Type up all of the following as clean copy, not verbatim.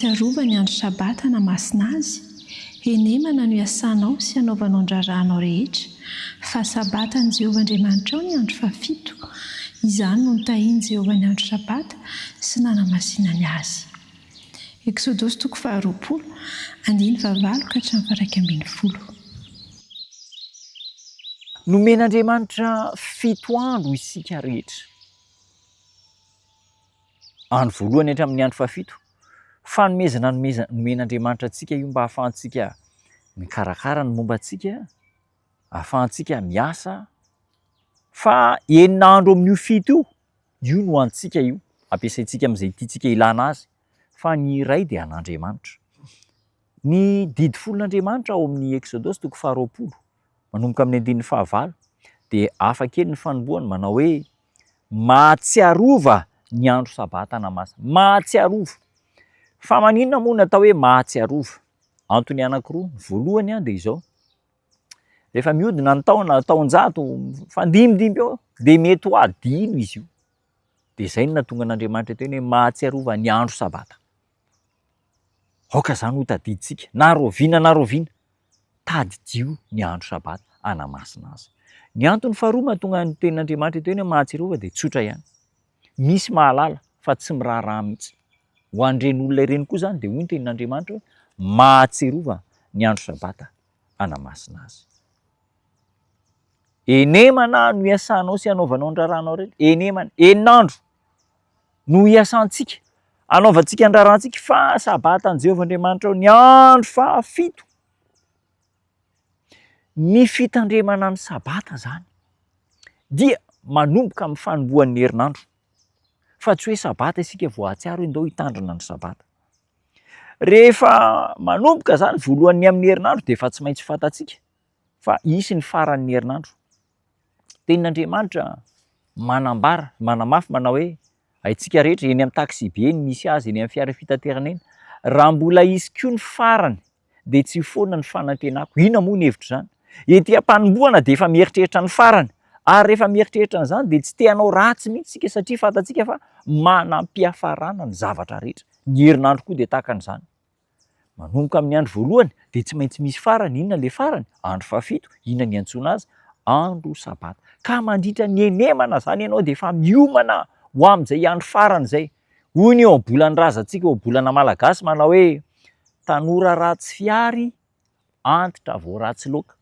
Tsiarova ny andro sabata na masina azy, enemana no iasanao sy anaovanao ny rahanao rehetra, fa sabata ny Jehovahandriamanitra ao ny andro fafito, izany no nitahiany Jehovah ny andro sabata sy nanamasinany azy. Eksodosy 20:1-9. Nomen'Andriamanitra 7 andro isika rehetra. Andro voalohany hatramin'ny andro fafito. Fanomezana nomen'Andriamanitra antsika io mba hahafahantsika mikarakara ny momba antsika, hahafahantsika miasa. Fa 9 andro amin'io fito io no antsika io. Ampiasaintsika amin'izay tiantsika ilana azy. Fa ny iray dia an'Andriamanitra. Ny didy folon'Andriamanitra ao amin'ny Eksodosy 20, manomboka amin'ny 15, dia hafa kely ny fanombohany manao hoe mahatsiarova ny andro sabata na masina. Mahatsiarova. Fa maninona moa natao hoe mahatsiarova? Antony anankiroa. Voalohany dia izao. Rehefa mihodina ny taona, taon-jato, fandimidimby eo, dia mety ho adino izy io. Dia izay no nahatonga an'Andriamanitra teny hoe mahatsiarova ny andro sabata. Aoka izany ho tadiditsika. Na roviana, tadidio ny andro sabata, anamasina azy. Ny antony faharoa mahatonga ny tenin'Andriamanitra teny hoe mahatsiarova dia tsotra ihany. Misy mahalala fa tsy miraharaha mihitsy. Ho an'ireny olona ireny koa izany dia hoy ny tenin'Andriamanitra hoe mahatsiarova ny andro sabata, anamasina azy. Enemana no iasanao sy anaovanao ny rahanao rehetra. Enemana, 9 andro no iasantsika, anaovantsika ny rahantsika, fa sabata ny Jehovahandriamanitra ny andro fafito. Ny fitandremana ny sabata zany dia manomboka amin'ny fanombohan'ny herinandro. Fa tsy hoe sabata isika voahatsiaro indao hitandrina ny sabata. Rehefa manomboka zany voalohan'ny amin'ny herinandro dia efa tsy maintsy fantatsika fa isy ny faran'ny herinandro. Tenin'Andriamanitra manambara, manamafy manao hoe haitsika rehetra eny amin'ny taksibe eny misy azy, eny amin'ny fiara fitaterana eny, raha mbola isy koa ny farany dia tsy foana ny fanantenako. Inona moa ny hevitra zany? Ety am-panombohana dia efa mieritreritra ny farany, ary rehefa mieritreritra an'izany dia tsy te hanao ratsy mihitsy sika satria fantatsika fa manam-piafarana ny zavatra rehetra. Ny herinandro koa dia tahaka an'izany. Manomboka amin'ny andro voalohany dia tsy maintsy misy farany. Inona ilay farany? Andro fafito. Inona ny antsoina azy? Andro sabata. Ka mandritra ny enemana zany ianao dia efa miomana ho amin'izay andro farany izay. Hoy ny eo am-bolan'ny razantsika, eo am-bolana malagasy manao hoe tanora ratsy fiary, antitra vao ratsy loaka.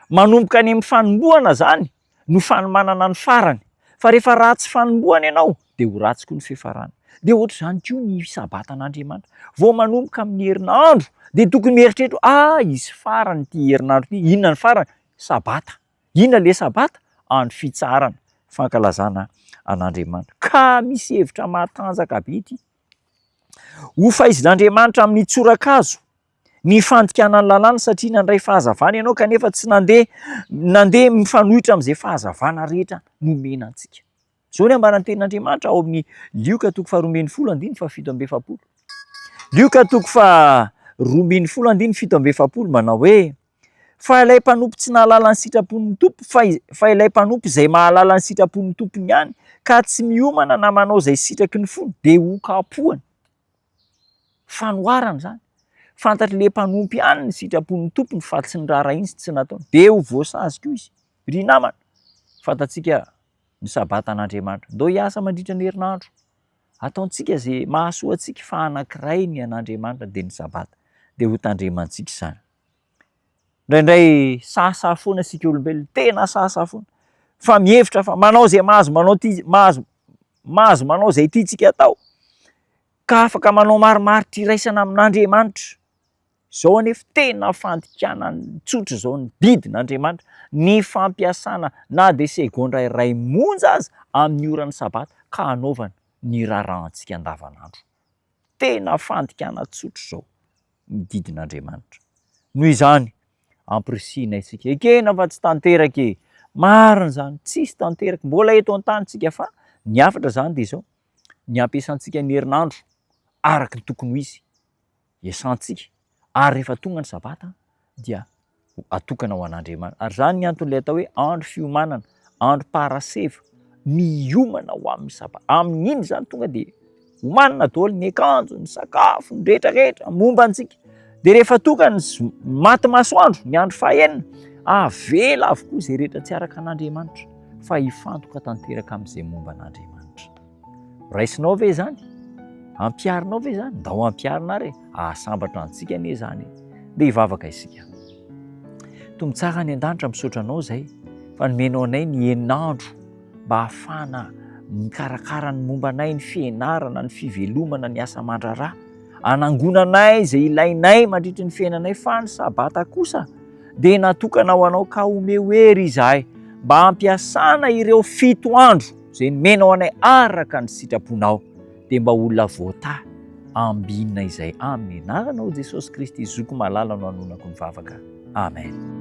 Manomboka any amin'ny fanombohana zany no fanomanana ny farany. Fa rehefa ratsy fanombohana ianao dia ho ratsy koa ny fiafarana. Dia ohatra izany koa ny sabatan'Andriamanitra. Vao manomboka amin'ny herinandro dia tokony mieritreritra, isy farany ity herinandro ity. Inona ny farany? Sabata. Inona ilay sabata? Andro fitsarana, fankalazana an'Andriamanitra. Ka misy hevitra matanjaka be ity. Ho faizin'Andriamanitra amin'ny tsorakazo ny fandikanan'ny lalàna satria nandray fahazavana ianao kanefa tsy nandeha mifanohitra amin'izay fahazavana rehetra nomena antsika. Izao ny ambaran'ny tenin'Andriamanitra ao amin'ny Lioka 2:7-7. Lioka 2:7-7 manao hoe fa ilay mpanompo tsy nahalala ny sitrapon'ny tompo, fa ilay mpanompo izay mahalala ny sitrapon'ny tompony ihany, ka tsy miomana na manao izay sitraky ny fony dia ho kapohany. Fanoharana zany. Fantatry ilay mpanompo ihany ny sitrapon'ny tompony fa tsy ny raharaha iny sy tsy nataony. Dia ho voasazy koa izy. Ry namana, fantatsika ny sabatan'Andriamanitra. Ndao hiasa mandritra ny herinandro. Ataontsika izay mahasoa antsika fa anankiray ny an'Andriamanitra dia ny sabata. Dia ho tandremantsika izany. Indraindray sasa foana sika olombelona, tena sasa foana. Fa mihevitra fa manao izay mahazo manao izay tiantsika atao. Ka afaka manao marimaritra iraisana amin'Andriamanitra. Izao anefa tena fandikanany tsotra izao ny didin'Andriamanitra. Ny fampiasana na dia segondra iray monja aza amin'ny oran'ny sabata ka hanaovana ny raharantsika andavanandro. Tena fandikana tsotra izao ny didin'Andriamanitra. Noho izany ampirisiana isika. Ekena fa tsy tanteraka e. Marina izany, tsisy tanteraka. Mbola eto an-tany tsika fa ny hafatra izany dia izao. Ny ampiasantsika ny herinandro araka ny tokony ho izy. Iasantsika. Ary rehefa tonga ny sabata dia atokana ho an'Andriamanitra. Ary izany ny anton'ilay atao hoe andro fiomanana, andro paraseva, miomana ho amin'ny sabata. Amin'iny izany tonga dia homanina daholo ny akanjo, ny sakafo, ny rehetrarehetra momba antsika. Dia rehefa tonga ny maty masoandro, ny andro fahaenina, avela avokoa izay rehetra tsy araka an'Andriamanitra, fa hifantoka tanteraka amin'izay momba an'Andriamanitra. Raisinao ve zany? Ampiarinao ve zany? Da ho ampiarina re, ahasambatra antsika anie zany. Dia hivavaka isika. Tombon-tsara any an-danitra misaotra anao izay fa nomenao anay ny henandro mba ahafahana mikarakara ny momba anay, ny fianarana, ny fivelomana, ny asa aman-draharaha, anangonanay izay ilainay mandritra ny fiainanay, fa ny sabata kosa dia natokana ho anao ka omeo hery izahay mba hampiasana ireo 7 andro izay nomenao anay araka ny sitraponao, dia mba olona voata ambinina izay amin'ny anaranao Jesosy Kristy zoko malala no hanonako mivavaka. Amen.